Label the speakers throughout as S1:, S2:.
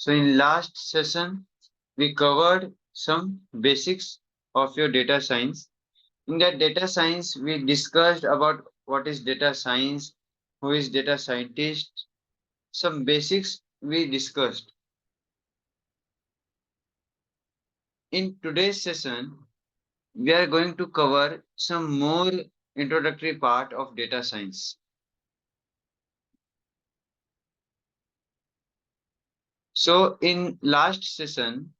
S1: So in last session, we covered some basics of your data science. In that data science, we discussed about what is data science, who is data scientist, some basics we discussed. In today's session, we are going to cover some more introductory part of data science. So in last session,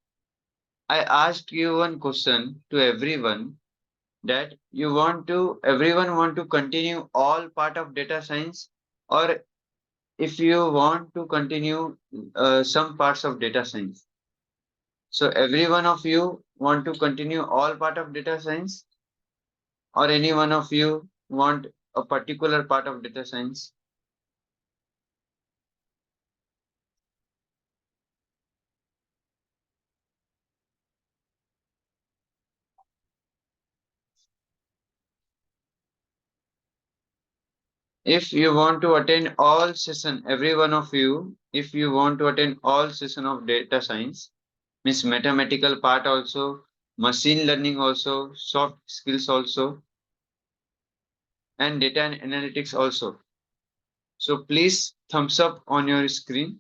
S1: I asked you one question to everyone that everyone want to continue all part of data science, or if you want to continue some parts of data science. So every one of you want to continue all part of data science, or any one of you want a particular part of data science? If you want to attend all session, every one of you, if you want to attend all session of data science, means mathematical part also, machine learning also, soft skills also, and data and analytics also. So please thumbs up on your screen,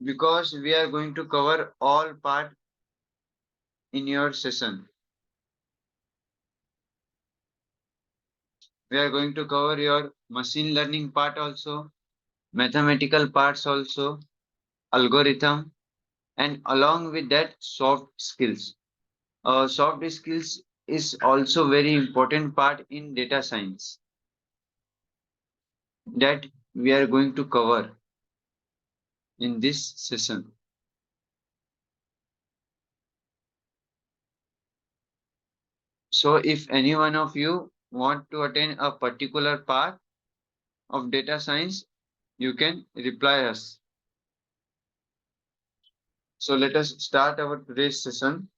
S1: because we are going to cover all part in your session. We are going to cover your machine learning part also, mathematical parts also, algorithm, and along with that soft skills. Soft skills is also very important part in data science that we are going to cover in this session. So if any one of you want to attend a particular part of data science, you can reply us. So let us start our today's session.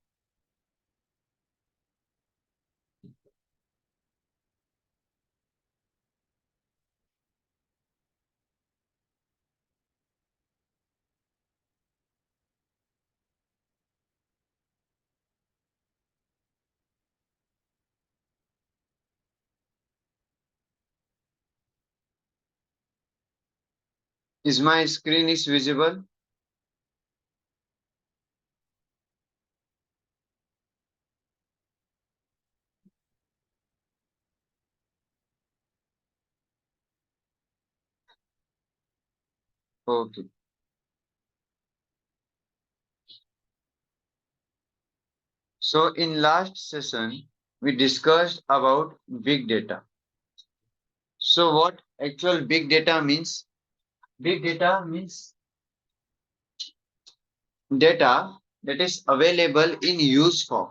S1: Is my screen is visible? Okay. So in last session, we discussed about big data. So what actual big data means? Big data means data that is available in use form,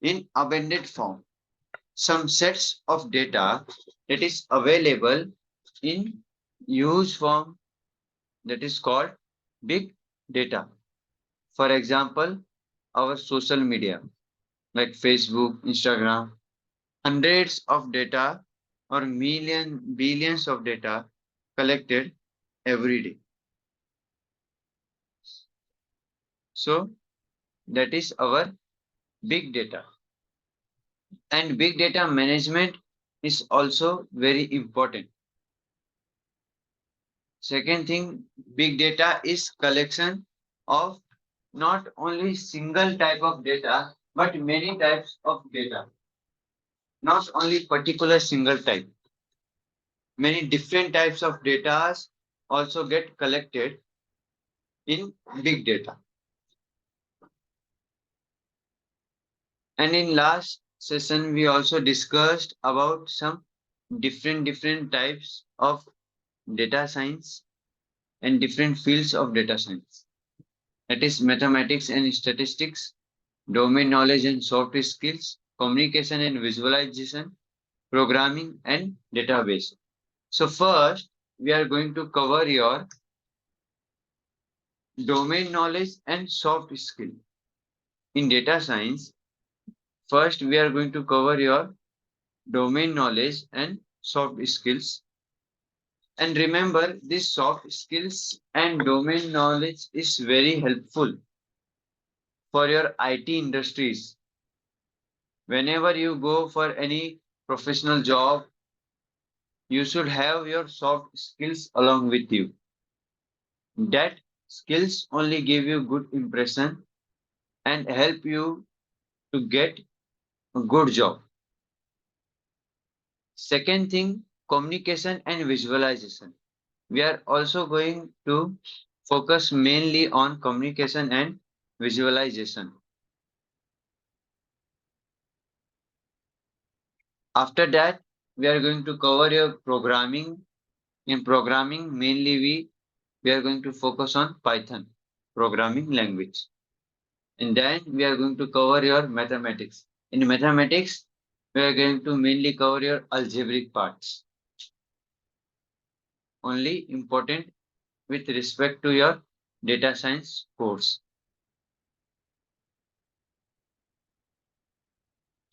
S1: in abundant form. Some sets of data that is available in use form, that is called big data. For example, our social media like Facebook, Instagram, hundreds of data or billions of data collected every day. So that is our big data. And big data management is also very important. Second thing, big data is collection of not only single type of data, but many types of data. Not only particular single type. Many different types of data also get collected in big data. And in last session, we also discussed about some different types of data science and different fields of data science. That is mathematics and statistics, domain knowledge and soft skills, communication and visualization, programming and database. So first, we are going to cover your domain knowledge and soft skill. In data science, first we are going to cover your domain knowledge and soft skills. And remember, this soft skills and domain knowledge is very helpful for your IT industries. Whenever you go for any professional job, you should have your soft skills along with you. That skills only give you good impression and help you to get a good job. Second thing, communication and visualization. We are also going to focus mainly on communication and visualization. After that, we are going to cover your programming. In programming, mainly we are going to focus on Python programming language. And then we are going to cover your mathematics. In mathematics, we are going to mainly cover your algebraic parts. Only important with respect to your data science course.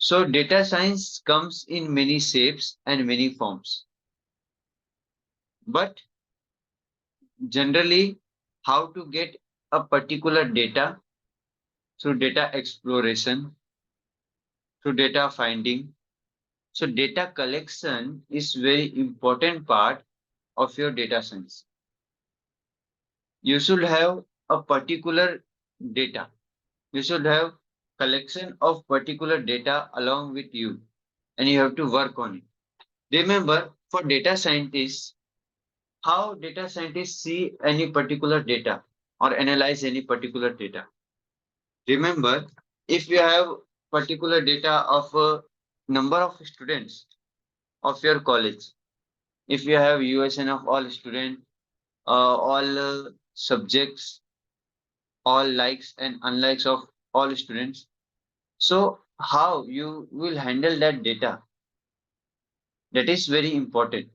S1: So data science comes in many shapes and many forms. But generally, how to get a particular data through data exploration, through data finding. So data collection is very important part of your data science. You should have a particular data. You should have collection of particular data along with you and you have to work on it. Remember, for data scientists, how data scientists see any particular data or analyze any particular data. Remember, if you have particular data of a number of students of your college, if you have USN of all students, all subjects, all likes and unlikes of all students, so how you will handle that data? That is very important.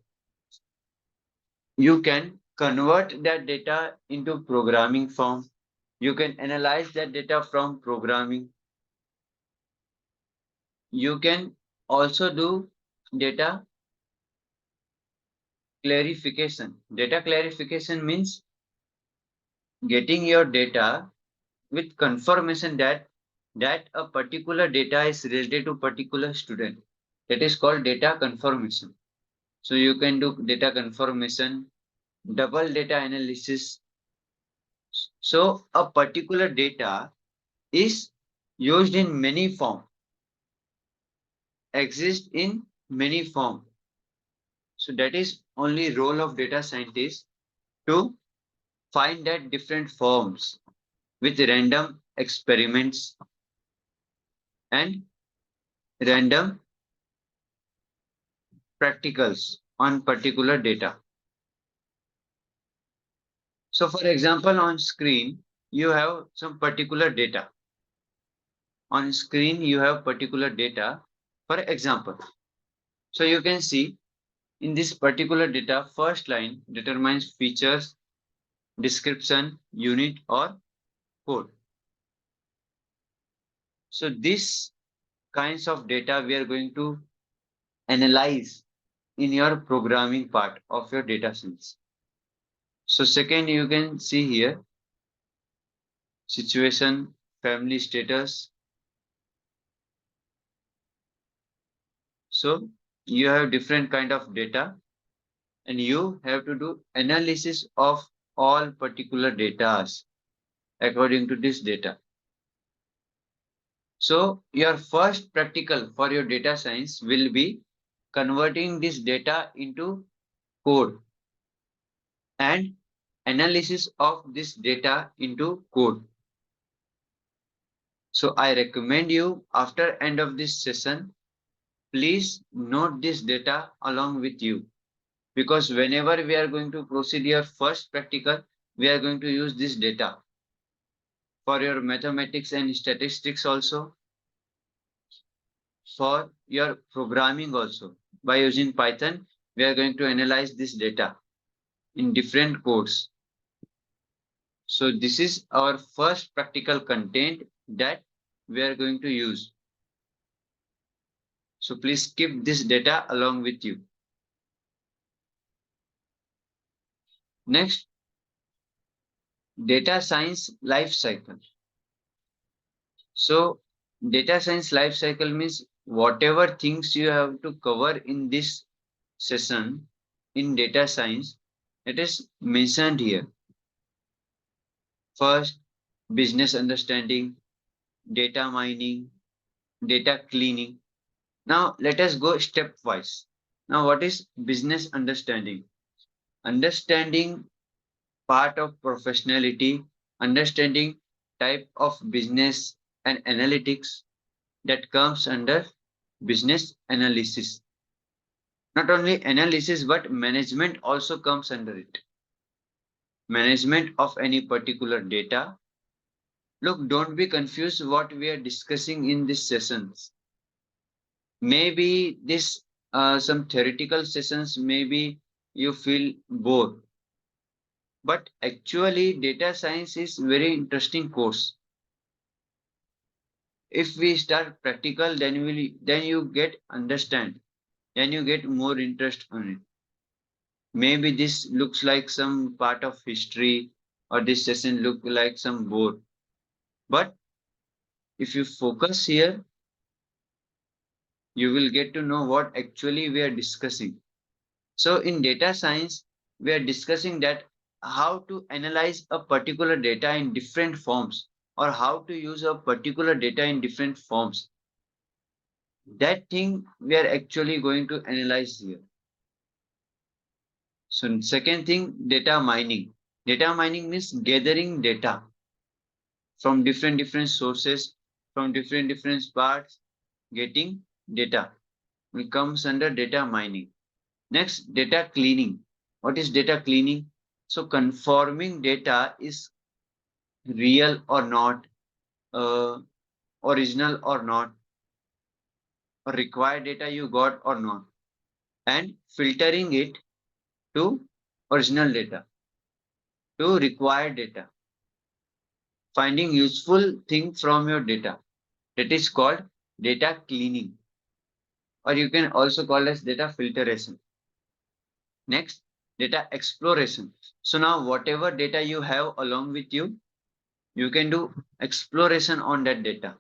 S1: You can convert that data into programming form. You can analyze that data from programming. You can also do data clarification. Data clarification means getting your data with confirmation that a particular data is related to particular student. That is called data confirmation. So you can do data confirmation, double data analysis. So a particular data is used in many form, exist in many form. So that is only role of data scientist to find that different forms with random experiments and random practicals on particular data. So for example, on screen, you have some particular data. On screen, you have particular data. For example, so you can see in this particular data, first line determines features, description, unit, or code. So these kinds of data we are going to analyze in your programming part of your data science. So second, you can see here situation, family status. So you have different kind of data and you have to do analysis of all particular data according to this data. So your first practical for your data science will be converting this data into code and analysis of this data into code. So I recommend you after end of this session, please note this data along with you because whenever we are going to proceed your first practical, we are going to use this data for your mathematics and statistics also, for your programming also. By using Python, we are going to analyze this data in different codes. So this is our first practical content that we are going to use. So please keep this data along with you. Next, data science life cycle. So data science life cycle means whatever things you have to cover in this session in data science, it is mentioned here. First, business understanding, data mining, data cleaning. Now let us go stepwise. Now what is business understanding? Understanding part of professionality, understanding type of business and analytics that comes under business analysis. Not only analysis, but management also comes under it. Management of any particular data. Look, don't be confused what we are discussing in these sessions. Maybe this some theoretical sessions, maybe you feel bored. But actually, data science is very interesting course. If we start practical, then you get understand, then you get more interest on it. Maybe this looks like some part of history, or this session look like some bore. But if you focus here, you will get to know what actually we are discussing. So in data science, we are discussing that how to analyze a particular data in different forms, or how to use a particular data in different forms. That thing we are actually going to analyze here. So second thing, data mining. Data mining means gathering data from different sources, from different parts, getting data. It comes under data mining. Next, data cleaning. What is data cleaning? So confirming data is real or not, uh, original or not, or required data you got or not, and filtering it to original data, to required data, finding useful thing from your data. That is called data cleaning, or you can also call as data filtration. Next, data exploration. So now whatever data you have along with you, you can do exploration on that data.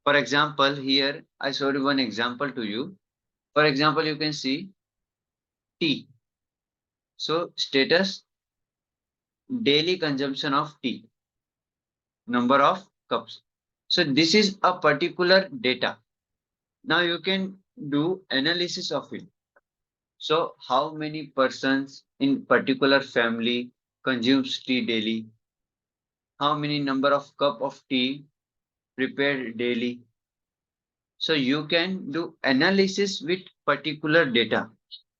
S1: For example, here I showed one example to you. For example, you can see tea. So status, daily consumption of tea, number of cups. So this is a particular data. Now you can do analysis of it. So how many persons in particular family consumes tea daily? How many number of cup of tea prepared daily? So you can do analysis with particular data.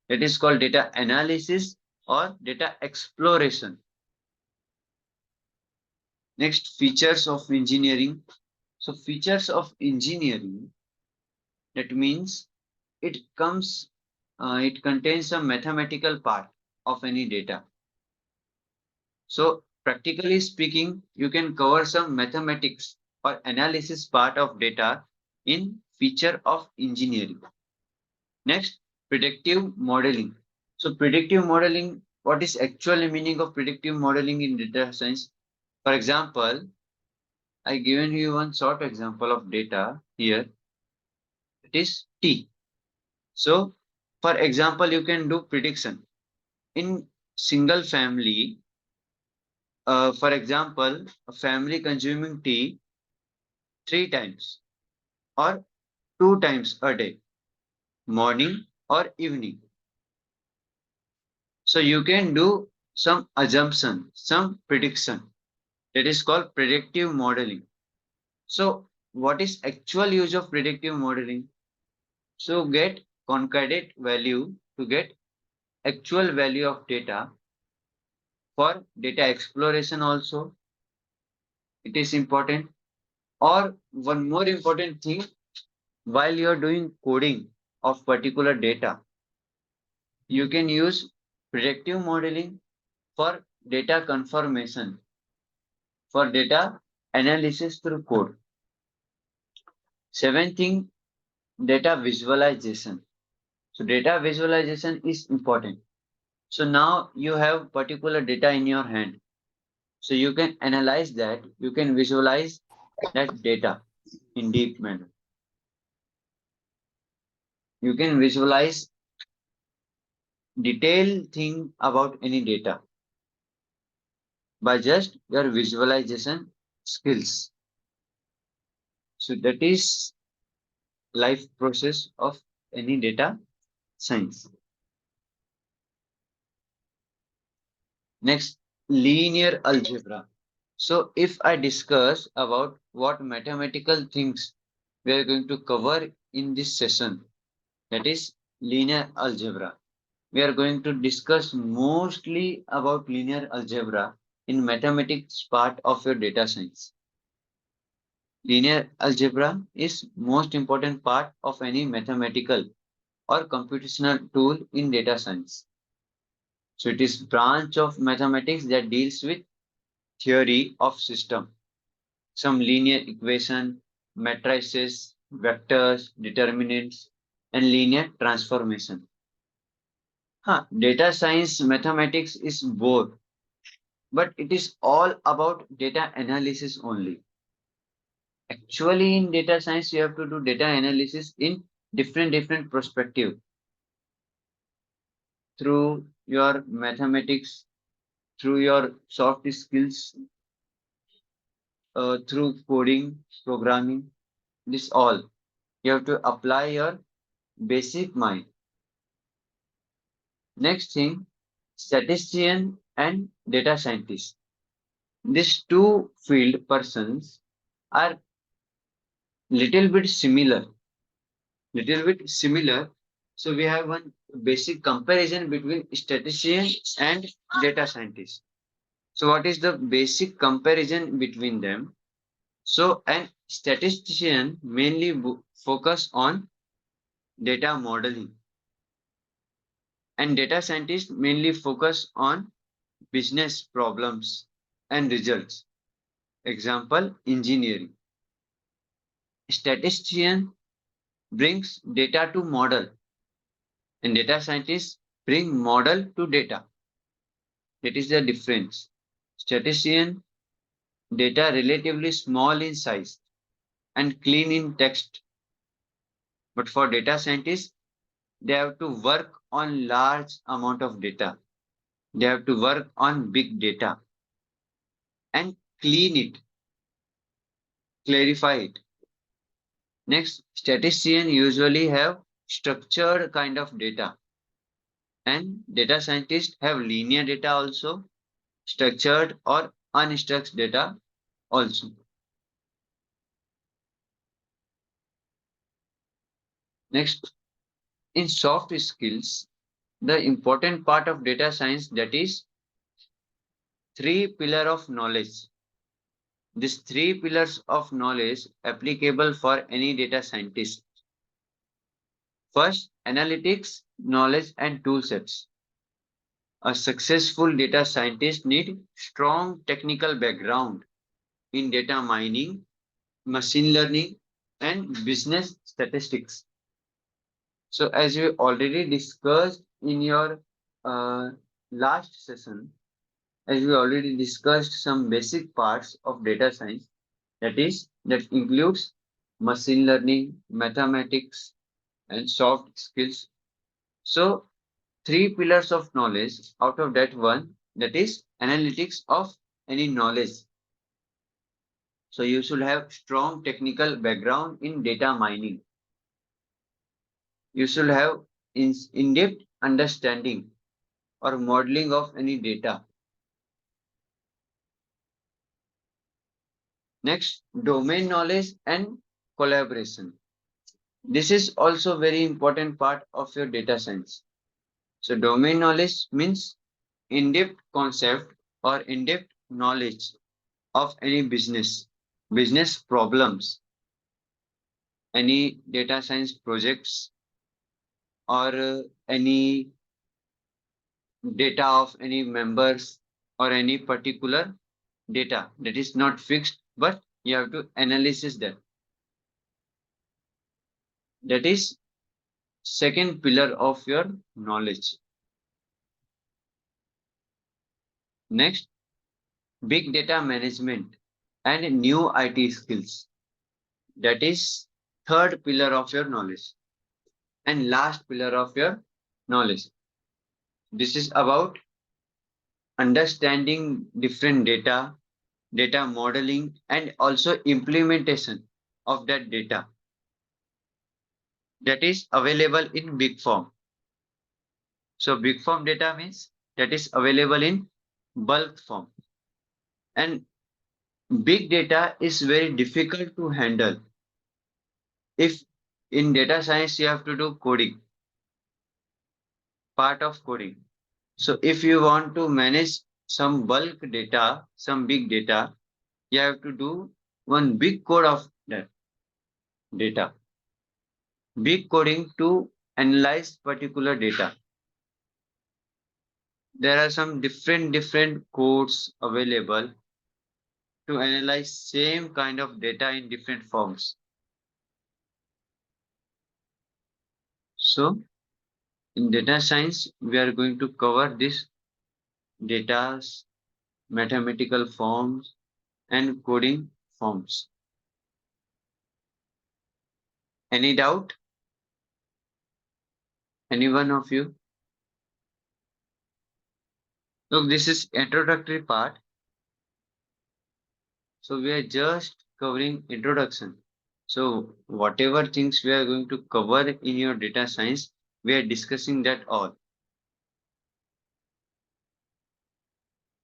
S1: That is called data analysis or data exploration. Next, features of engineering. So features of engineering, that means it comes, it contains a mathematical part of any data. So practically speaking, you can cover some mathematics or analysis part of data in feature of engineering. Next, predictive modeling. So predictive modeling, what is actually meaning of predictive modeling in data science? For example, I given you one short example of data here. It is T. So for example, you can do prediction in single family. For example, a family consuming tea 3 times or 2 times a day, morning or evening. So you can do some assumption, some prediction. That is called predictive modeling. So what is actual use of predictive modeling? So get concordant value to get actual value of data. For data exploration also, it is important. Or one more important thing, while you're doing coding of particular data, you can use predictive modeling for data confirmation, for data analysis through code. Seventh thing, data visualization. So data visualization is important. So now you have particular data in your hand. So you can analyze that, you can visualize that data in deep manner. You can visualize detailed thing about any data by just your visualization skills. So that is life process of any data science. Next, linear algebra. So if I discuss about what mathematical things we are going to cover in this session, that is linear algebra. We are going to discuss mostly about linear algebra in mathematics part of your data science. Linear algebra is most important part of any mathematical or computational tool in data science. So it is branch of mathematics that deals with theory of system, some linear equation, matrices, vectors, determinants, and linear transformation. Data science mathematics is both, but it is all about data analysis only. Actually, in data science, you have to do data analysis in different perspective through your mathematics, through your soft skills, through coding, programming. This all you have to apply your basic mind. Next thing, statistician and data scientist. These two field persons are little bit similar. Little bit similar. So we have one basic comparison between statistician and data scientist. So what is the basic comparison between them? So an statistician mainly focus on data modeling, and data scientists mainly focus on business problems and results. Example, engineering. Statistician brings data to model, and data scientists bring model to data. That is the difference. Statistician data relatively small in size and clean in text, but for data scientists, they have to work on large amount of data. They have to work on big data and clean it, clarify it. Next, statisticians usually have structured kind of data, and data scientists have linear data also, structured or unstructured data also. Next, in soft skills, the important part of data science, that is three pillar of knowledge. These three pillars of knowledge applicable for any data scientist. First, analytics, knowledge and tool sets. A successful data scientist need strong technical background in data mining, machine learning, and business statistics. So as we already discussed in your uh, last session, as we already discussed some basic parts of data science, that includes machine learning, mathematics, and soft skills. So three pillars of knowledge, out of that one, that is analytics of any knowledge. So you should have strong technical background in data mining. You should have in-depth understanding or modeling of any data. Next, domain knowledge and collaboration. This is also very important part of your data science. So domain knowledge means in-depth concept or in-depth knowledge of any business problems, any data science projects, or any data of any members. or any particular data that is not fixed, but you have to analyze that. That is second pillar of your knowledge. Next, big data management and new IT skills. That is third pillar of your knowledge and last pillar of your knowledge. This is about understanding different data, data modeling, and also implementation of that data that is available in big form. So big form data means that is available in bulk form. And big data is very difficult to handle. If in data science you have to do coding, part of coding. So if you want to manage some bulk data, some big data, you have to do one big code of that data. Big coding to analyze particular data. There are some different codes available to analyze same kind of data in different forms. So in data science, we are going to cover this data's mathematical forms and coding forms. Any doubt? Any one of you? Look, this is introductory part. So we are just covering introduction. So whatever things we are going to cover in your data science, we are discussing that all.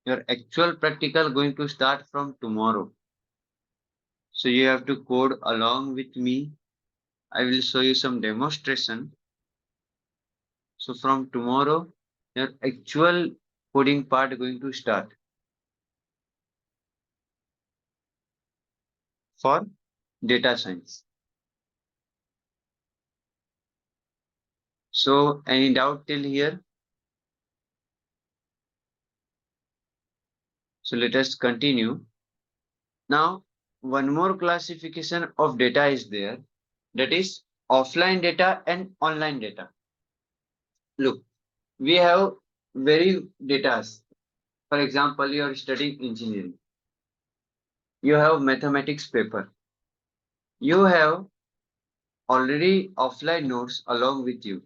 S1: Your actual practical going to start from tomorrow. So you have to code along with me. I will show you some demonstration. So from tomorrow, your actual coding part going to start for data science. So any doubt till here? So let us continue. Now, one more classification of data is there, that is offline data and online data. Look, we have very data. For example, you are studying engineering. You have mathematics paper. You have already offline notes along with you.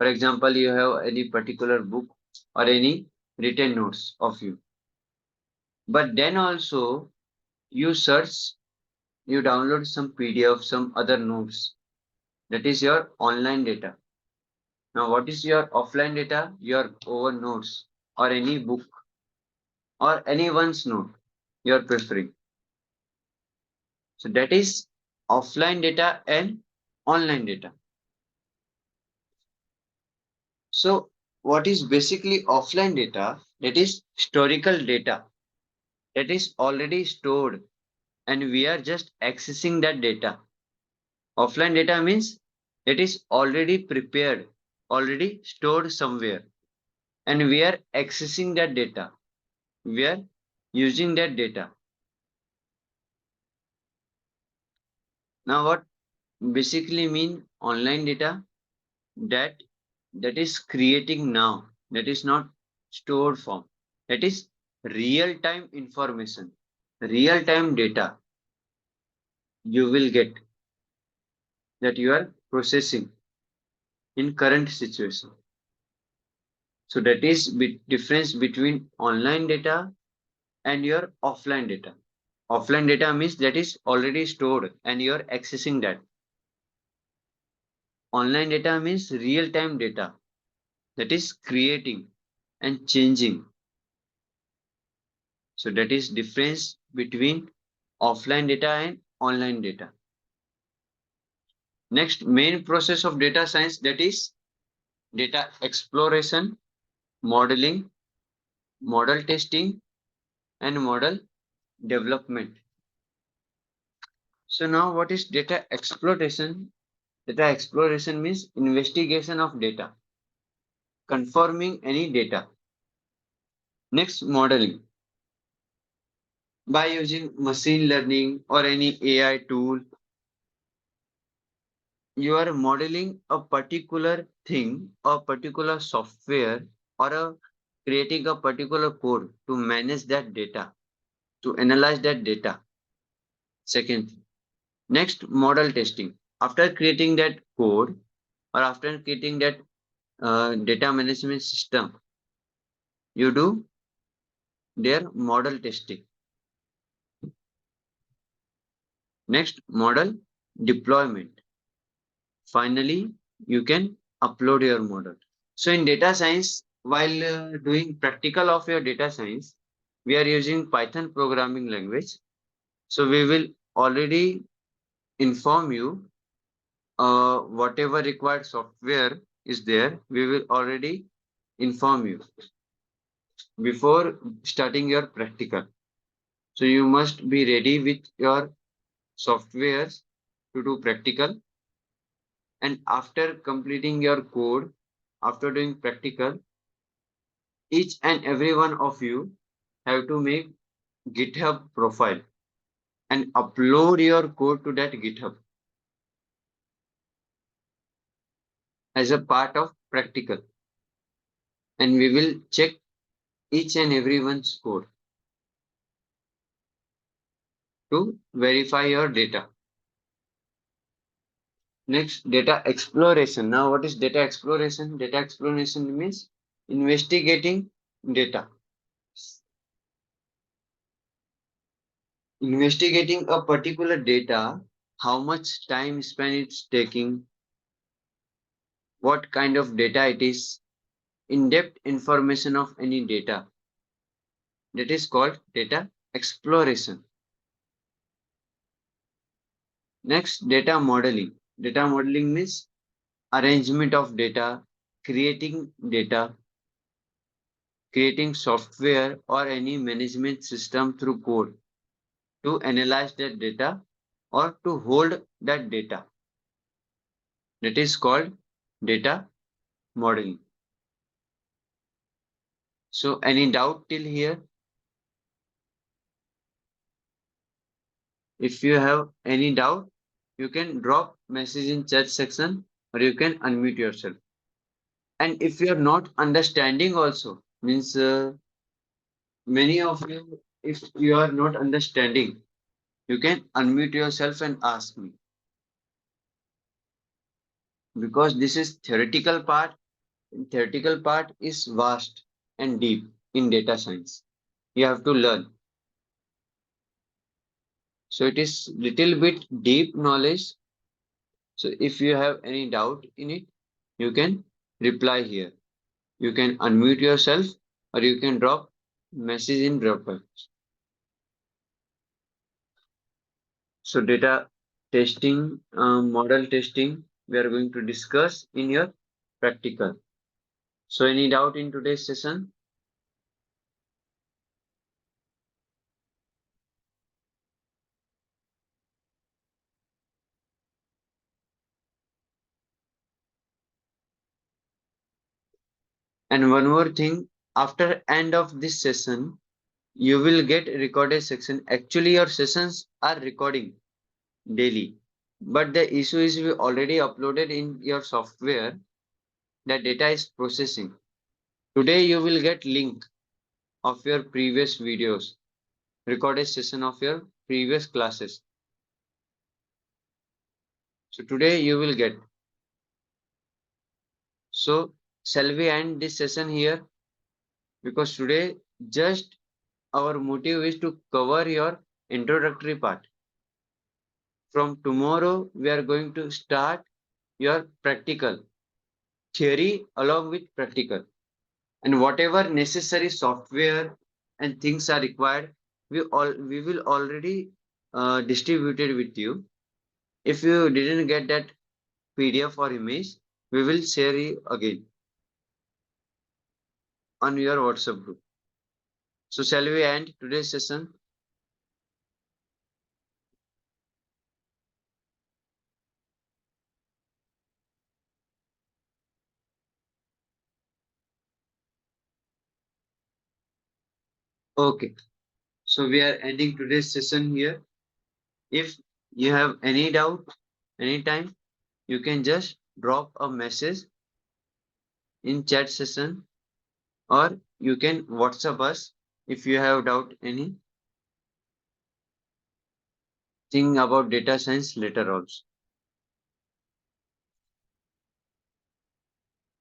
S1: For example, you have any particular book or any written notes of you. But then also you search, you download some PDF, some other notes. That is your online data. Now, what is your offline data? Your own notes or any book or anyone's note you are preferring. So that is offline data and online data. So what is basically offline data? That is historical data that is already stored and we are just accessing that data. Offline data means it is already prepared, already stored somewhere and we are accessing that data. We are using that data. Now what basically mean online data? That that is creating now. That is not stored form. That is real time information, real time data you will get that you are processing in current situation. So that is difference between online data and your offline data. Offline data means that is already stored and you are accessing that. Online data means real time data that is creating and changing. So that is difference between offline data and online data. Next main process of data science, that is data exploration, modeling, model testing and model development. So now what is data exploration? Data exploration means investigation of data, confirming any data. Next, modeling. By using machine learning or any AI tool, you are modeling a particular thing, a particular software, or creating a particular code to manage that data, to analyze that data. Second, next, model testing. After creating that code or after creating that data management system, you do their model testing. Next, model deployment. Finally, you can upload your model. So in data science, while doing practical of your data science, we are using Python programming language. So we will already inform you whatever required software is there. We will already inform you before starting your practical. So you must be ready with your softwares to do practical. And after completing your code, after doing practical, each and every one of you have to make GitHub profile and upload your code to that GitHub as a part of practical. And we will check each and everyone's code to verify your data. Next, data exploration. Now, what is data exploration? Data exploration means investigating data. Investigating a particular data, how much time span it's taking, what kind of data it is, in-depth information of any data. That is called data exploration. Next, data modeling. Data modeling means arrangement of data, data, creating software or any management system through code to analyze that data or to hold that data. That is called data modeling. So any doubt till here? If you have any doubt, you can drop message in chat section or you can unmute yourself. And if you are not understanding also, means many of you, if you are not understanding, you can unmute yourself and ask me. Because this is theoretical part. Theoretical part is vast and deep in data science. You have to learn. So it is little bit deep knowledge. So if you have any doubt in it, you can reply here. You can unmute yourself or you can drop message in Dropbox. So data testing, model testing, we are going to discuss in your practical. So any doubt in today's session? And one more thing, after end of this session, you will get recorded section. Actually, your sessions are recording daily. But the issue is we already uploaded in your software. The data is processing. Today you will get link of your previous videos, recorded session of your previous classes. So today you will get. So shall we end this session here? Because today just our motive is to cover your introductory part. From tomorrow we are going to start your practical theory along with practical. And whatever necessary software and things are required, we will already distributed with you. If you didn't get that PDF or image, we will share it again on your WhatsApp group. So shall we end today's session? Okay, so we are ending today's session here. If you have any doubt anytime, you can just drop a message in chat session, or you can WhatsApp us if you have doubt anything about data science later also.